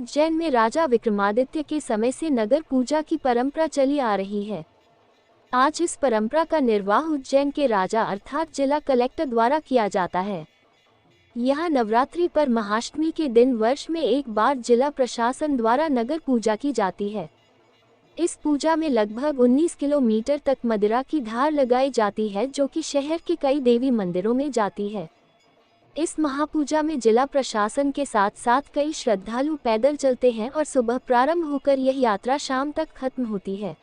उज्जैन में राजा विक्रमादित्य के समय से नगर पूजा की परंपरा चली आ रही है। आज इस परंपरा का निर्वाह उज्जैन के राजा अर्थात जिला कलेक्टर द्वारा किया जाता है। यहाँ नवरात्रि पर महाअष्टमी के दिन वर्ष में एक बार जिला प्रशासन द्वारा नगर पूजा की जाती है। इस पूजा में लगभग 19 किलोमीटर तक मदिरा की धार लगाई जाती है, जो कि शहर के कई देवी मंदिरों में जाती है। इस महापूजा में जिला प्रशासन के साथ साथ कई श्रद्धालु पैदल चलते हैं और सुबह प्रारंभ होकर यह यात्रा शाम तक खत्म होती है।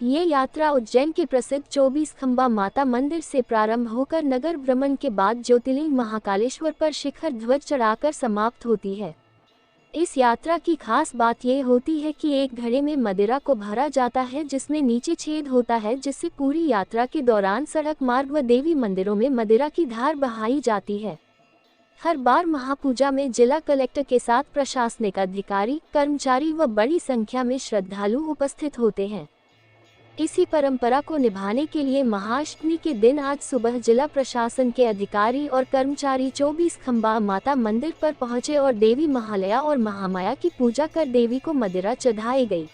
ये यात्रा उज्जैन के प्रसिद्ध 24 खंबा माता मंदिर से प्रारंभ होकर नगर भ्रमण के बाद ज्योतिर्लिंग महाकालेश्वर पर शिखर ध्वज चढ़ाकर समाप्त होती है। इस यात्रा की खास बात यह होती है कि एक घड़े में मदिरा को भरा जाता है, जिसमें नीचे छेद होता है, जिससे पूरी यात्रा के दौरान सड़क मार्ग व देवी मंदिरों में मदिरा की धार बहाई जाती है। हर बार महापूजा में जिला कलेक्टर के साथ प्रशासनिक अधिकारी, कर्मचारी व बड़ी संख्या में श्रद्धालु उपस्थित होते हैं। इसी परंपरा को निभाने के लिए महाअष्टमी के दिन आज सुबह जिला प्रशासन के अधिकारी और कर्मचारी 24 खंबा माता मंदिर पर पहुंचे और देवी महालया और महामाया की पूजा कर देवी को मदिरा चढ़ाई गई।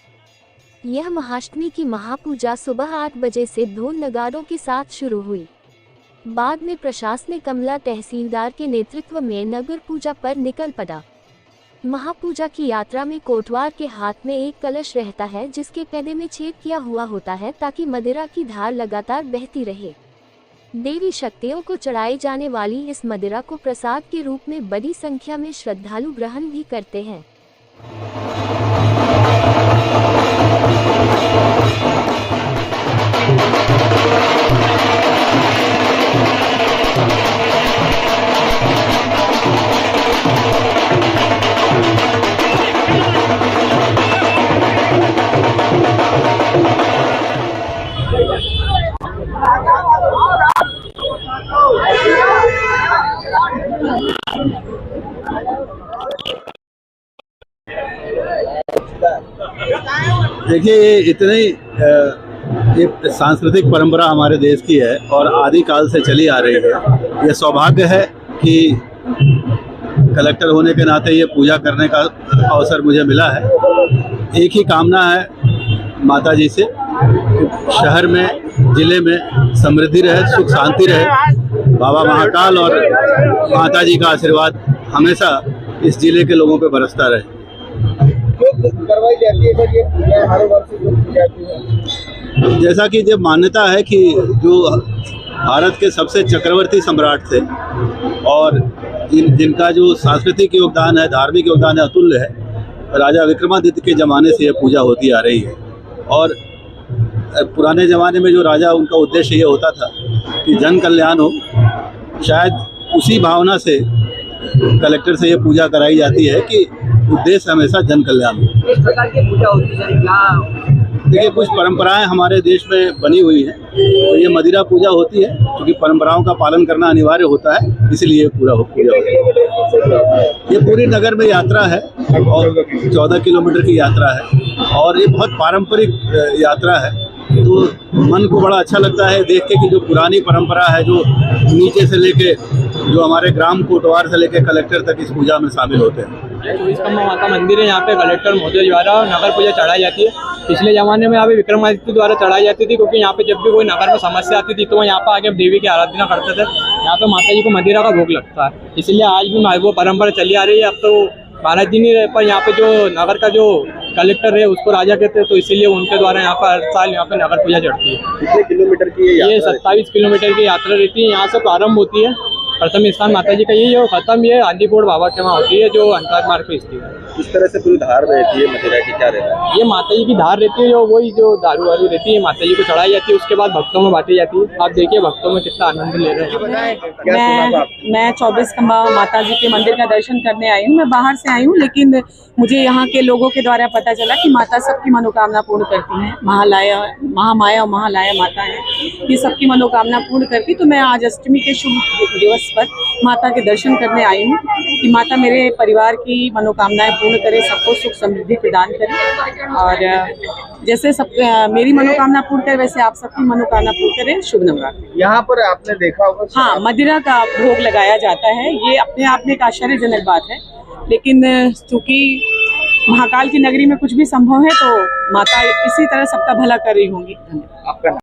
यह महाअष्टमी की महापूजा सुबह 8 बजे से ढोल नगाड़ों के साथ शुरू हुई। बाद में प्रशासनिक अमला तहसीलदार के नेतृत्व में नगर पूजा पर निकल पड़ा। महापूजा की यात्रा में कोटवार के हाथ में एक कलश रहता है, जिसके पैदे में छेद किया हुआ होता है ताकि मदिरा की धार लगातार बहती रहे। देवी शक्तियों को चढ़ाई जाने वाली इस मदिरा को प्रसाद के रूप में बड़ी संख्या में श्रद्धालु ग्रहण भी करते हैं। देखिए, ये इतनी ये सांस्कृतिक परंपरा हमारे देश की है और आदिकाल से चली आ रही है। ये सौभाग्य है कि कलेक्टर होने के नाते ये पूजा करने का अवसर मुझे मिला है। एक ही कामना है माता जी से कि शहर में, जिले में समृद्धि रहे, सुख शांति रहे। बाबा महाकाल और माता जी का आशीर्वाद हमेशा इस जिले के लोगों पे बरसता रहे। करवाई जाती है सर ये पूजा हर वर्ष की जाती है। जैसा कि जब मान्यता है कि जो भारत के सबसे चक्रवर्ती सम्राट थे और जिनका जो सांस्कृतिक योगदान है, धार्मिक योगदान है, अतुल्य है, राजा विक्रमादित्य के ज़माने से यह पूजा होती आ रही है। और पुराने ज़माने में जो राजा, उनका उद्देश्य ये होता था कि जन कल्याण हो। शायद उसी भावना से कलेक्टर से ये पूजा कराई जाती है कि उद्देश्य हमेशा जन कल्याण हो। किस प्रकार की पूजा होती है? देखिए, कुछ परंपराएं हमारे देश में बनी हुई हैं, तो ये मदिरा पूजा होती है क्योंकि परंपराओं का पालन करना अनिवार्य होता है, इसलिए पूजा होती है। ये पूरी नगर में यात्रा है और 14 किलोमीटर की यात्रा है और ये बहुत पारंपरिक यात्रा है। तो मन को बड़ा अच्छा लगता है देख के कि जो पुरानी परंपरा है, जो नीचे से लेके जो हमारे ग्राम कोटवार से लेके कलेक्टर तक इस पूजा में शामिल होते हैं। 24 खंबा माता मंदिर है, यहाँ पे कलेक्टर महोदय द्वारा नगर पूजा चढ़ाई जाती है। पिछले जमाने में यहाँ पे विक्रमादित्य द्वारा चढ़ाई जाती थी, क्योंकि यहाँ पे जब भी कोई नगर में समस्या आती थी तो वो यहाँ पे आके देवी की आराधना करते थे। यहाँ पे माता जी को मदिरा का भोग लगता है, इसलिए आज भी वो परंपरा चली आ रही है। अब तो महाराज जी नहीं रहे, पर यहाँ पे जो नगर का जो कलेक्टर है उसको राजा कहते हैं, तो इसीलिए उनके द्वारा यहाँ पर हर साल यहाँ पे नगर पूजा चढ़ती है। कितने किलोमीटर की ये 27 किलोमीटर की यात्रा रहती है। यहाँ से प्रारंभ होती है, प्रथम स्थान माता जी का यही है और खत्म ये आदिपुर बाबा के वहाँ होती है, जो अंतराज मार्ग पे स्थित है। किस तरह से पूरी धार रहती है मदिरा की, क्या रहता है? ये माता जी की धार रहती है, जो वही जो दारू वारू रहती है माता जी को चढ़ाई जाती है, उसके बाद भक्तों में बांटी जाती है। आप देखिए भक्तों में कितना आनंद ले रहे हैं। मैं 24 खंबा माता जी के मंदिर का दर्शन करने आई हूँ। मैं बाहर से आई हूँ, लेकिन मुझे यहाँ के लोगों के द्वारा पता चला कि माता सबकी मनोकामना पूर्ण करती हैं। महामाया और महालया माता है, ये सबकी मनोकामना पूर्ण करती। तो मैं आज अष्टमी के शुभ दिवस पर माता के दर्शन करने आई हूँ कि माता मेरे परिवार की मनोकामनाएं पूर्ण करे, सबको सुख समृद्धि प्रदान करे और जैसे सब मेरी मनोकामना पूर्ण करे वैसे आप सबकी मनोकामना पूर्ण करें। शुभ नवरात्रि। यहाँ पर आपने देखा होगा, हाँ, मदिरा का भोग लगाया जाता है। ये अपने आप में एक आश्चर्यजनक बात है, लेकिन चूंकि महाकाल की नगरी में कुछ भी संभव है, तो माता इसी तरह सबका भला कर रही होंगी। धन्यवाद। आपका नाम?